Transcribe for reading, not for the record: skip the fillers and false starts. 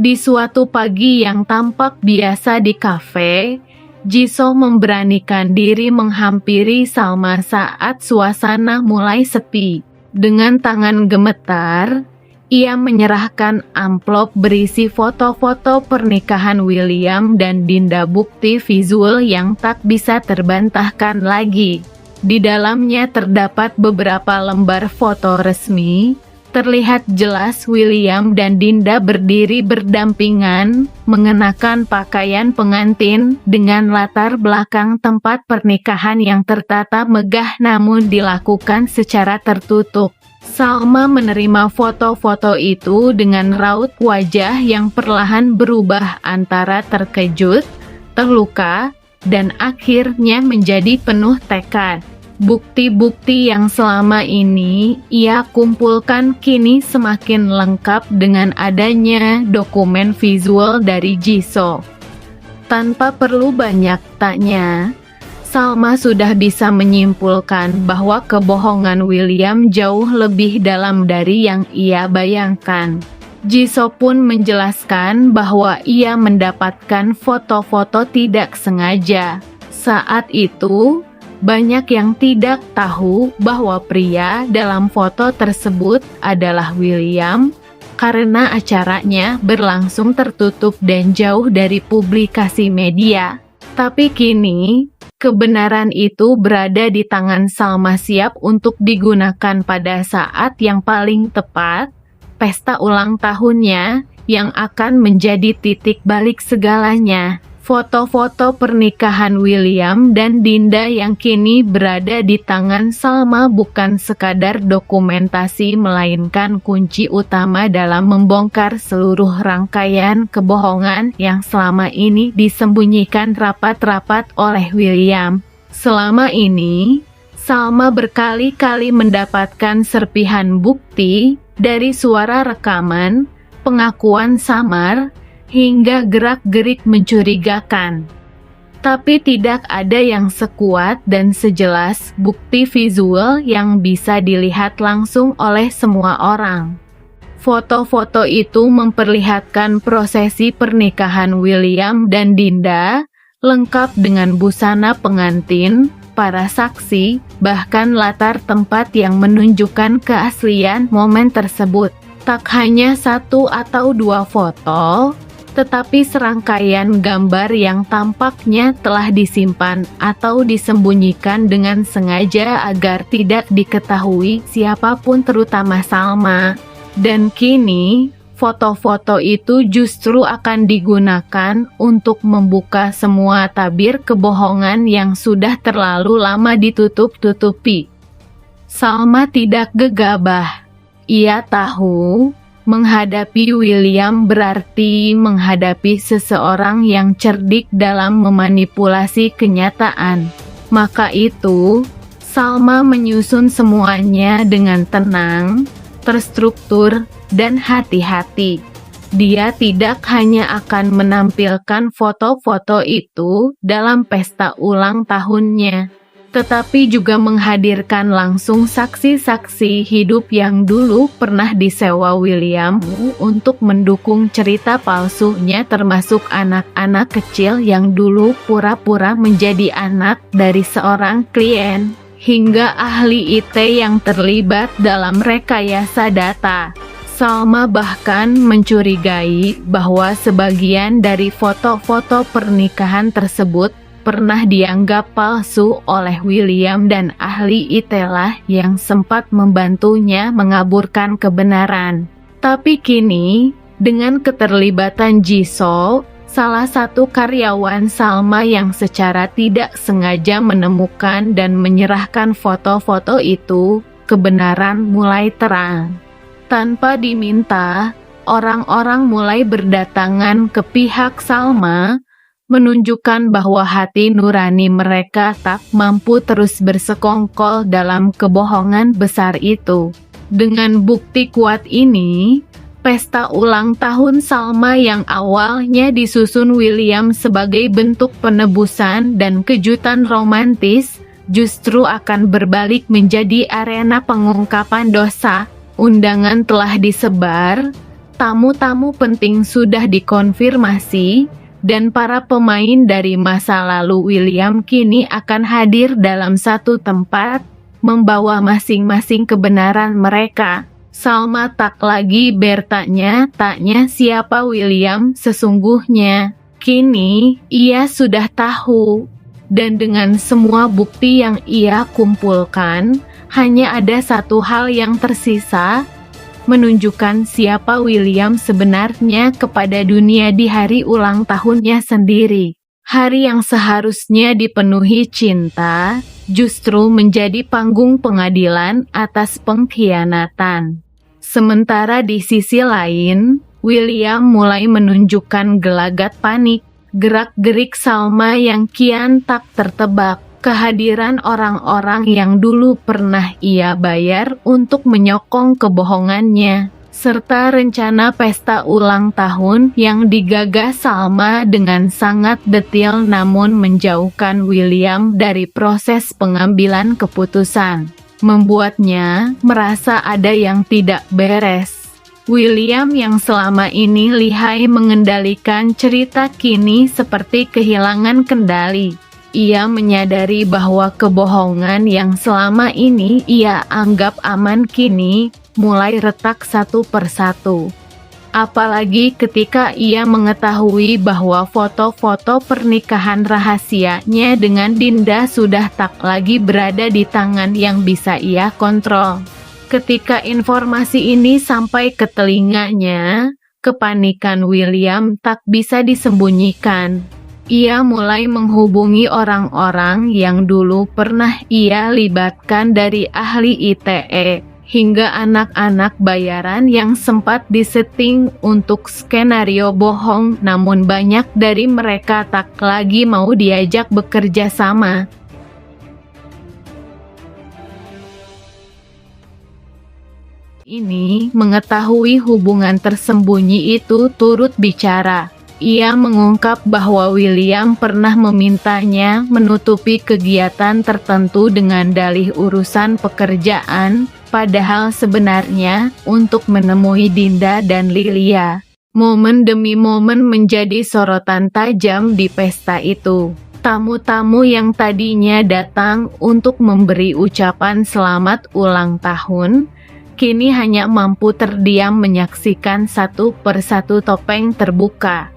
Di suatu pagi yang tampak biasa di kafe, Jisoo memberanikan diri menghampiri Salma saat suasana mulai sepi. Dengan tangan gemetar, ia menyerahkan amplop berisi foto-foto pernikahan William dan Dinda, bukti visual yang tak bisa terbantahkan lagi. Di dalamnya terdapat beberapa lembar foto resmi. Terlihat jelas William dan Dinda berdiri berdampingan, mengenakan pakaian pengantin dengan latar belakang tempat pernikahan yang tertata megah namun dilakukan secara tertutup. Salma menerima foto-foto itu dengan raut wajah yang perlahan berubah antara terkejut, terluka, dan akhirnya menjadi penuh tekad. Bukti-bukti yang selama ini ia kumpulkan kini semakin lengkap dengan adanya dokumen visual dari Jisoo. Tanpa perlu banyak tanya, Salma sudah bisa menyimpulkan bahwa kebohongan William jauh lebih dalam dari yang ia bayangkan. Jisoo pun menjelaskan bahwa ia mendapatkan foto-foto tidak sengaja. Saat itu, banyak yang tidak tahu bahwa pria dalam foto tersebut adalah William karena acaranya berlangsung tertutup dan jauh dari publikasi media. Tapi kini, kebenaran itu berada di tangan Salma, siap untuk digunakan pada saat yang paling tepat, pesta ulang tahunnya yang akan menjadi titik balik segalanya. Foto-foto pernikahan William dan Dinda yang kini berada di tangan Salma bukan sekadar dokumentasi melainkan kunci utama dalam membongkar seluruh rangkaian kebohongan yang selama ini disembunyikan rapat-rapat oleh William. Selama ini, Salma berkali-kali mendapatkan serpihan bukti dari suara rekaman, pengakuan samar, hingga gerak-gerik mencurigakan. Tapi tidak ada yang sekuat dan sejelas bukti visual yang bisa dilihat langsung oleh semua orang. Foto-foto itu memperlihatkan prosesi pernikahan William dan Dinda, lengkap dengan busana pengantin, para saksi, bahkan latar tempat yang menunjukkan keaslian momen tersebut. Tak hanya satu atau dua foto, tetapi serangkaian gambar yang tampaknya telah disimpan atau disembunyikan dengan sengaja agar tidak diketahui siapapun, terutama Salma. Dan kini, foto-foto itu justru akan digunakan untuk membuka semua tabir kebohongan yang sudah terlalu lama ditutup-tutupi. Salma tidak gegabah. Ia tahu menghadapi William berarti menghadapi seseorang yang cerdik dalam memanipulasi kenyataan. Maka itu, Salma menyusun semuanya dengan tenang, terstruktur, dan hati-hati. Dia tidak hanya akan menampilkan foto-foto itu dalam pesta ulang tahunnya, tetapi juga menghadirkan langsung saksi-saksi hidup yang dulu pernah disewa William untuk mendukung cerita palsunya, termasuk anak-anak kecil yang dulu pura-pura menjadi anak dari seorang klien, hingga ahli IT yang terlibat dalam rekayasa data. Salma bahkan mencurigai bahwa sebagian dari foto-foto pernikahan tersebut pernah dianggap palsu oleh William, dan ahli IT-lah yang sempat membantunya mengaburkan kebenaran. Tapi kini, dengan keterlibatan Jisoo, salah satu karyawan Salma yang secara tidak sengaja menemukan dan menyerahkan foto-foto itu, kebenaran mulai terang. Tanpa diminta, orang-orang mulai berdatangan ke pihak Salma, menunjukkan bahwa hati nurani mereka tak mampu terus bersekongkol dalam kebohongan besar itu. Dengan bukti kuat ini, pesta ulang tahun Salma yang awalnya disusun William sebagai bentuk penebusan dan kejutan romantis, justru akan berbalik menjadi arena pengungkapan dosa. Undangan telah disebar, Tamu-tamu penting sudah dikonfirmasi, dan para pemain dari masa lalu William kini akan hadir dalam satu tempat, membawa masing-masing kebenaran mereka. Salma tak lagi bertanya-tanya siapa William sesungguhnya. Kini, ia sudah tahu. Dan dengan semua bukti yang ia kumpulkan, hanya ada satu hal yang tersisa, menunjukkan siapa William sebenarnya kepada dunia di hari ulang tahunnya sendiri. Hari yang seharusnya dipenuhi cinta, justru menjadi panggung pengadilan atas pengkhianatan. Sementara di sisi lain, William mulai menunjukkan gelagat panik, gerak-gerik Salma yang kian tak tertebak, kehadiran orang-orang yang dulu pernah ia bayar untuk menyokong kebohongannya, serta rencana pesta ulang tahun yang digagas Salma dengan sangat detail namun menjauhkan William dari proses pengambilan keputusan, membuatnya merasa ada yang tidak beres. William yang selama ini lihai mengendalikan cerita kini seperti kehilangan kendali. Ia menyadari bahwa kebohongan yang selama ini ia anggap aman kini mulai retak satu persatu. Apalagi ketika ia mengetahui bahwa foto-foto pernikahan rahasianya dengan Dinda sudah tak lagi berada di tangan yang bisa ia kontrol. Ketika informasi ini sampai ke telinganya, kepanikan William tak bisa disembunyikan. Ia mulai menghubungi orang-orang yang dulu pernah ia libatkan dari ahli ITE, hingga anak-anak bayaran yang sempat disetting untuk skenario bohong, namun banyak dari mereka tak lagi mau diajak bekerja sama. Ini mengetahui hubungan tersembunyi itu turut bicara. Ia mengungkap bahwa William pernah memintanya menutupi kegiatan tertentu dengan dalih urusan pekerjaan, padahal sebenarnya untuk menemui Dinda dan Lilia. Momen demi momen menjadi sorotan tajam di pesta itu. Tamu-tamu yang tadinya datang untuk memberi ucapan selamat ulang tahun, kini hanya mampu terdiam menyaksikan satu persatu topeng terbuka.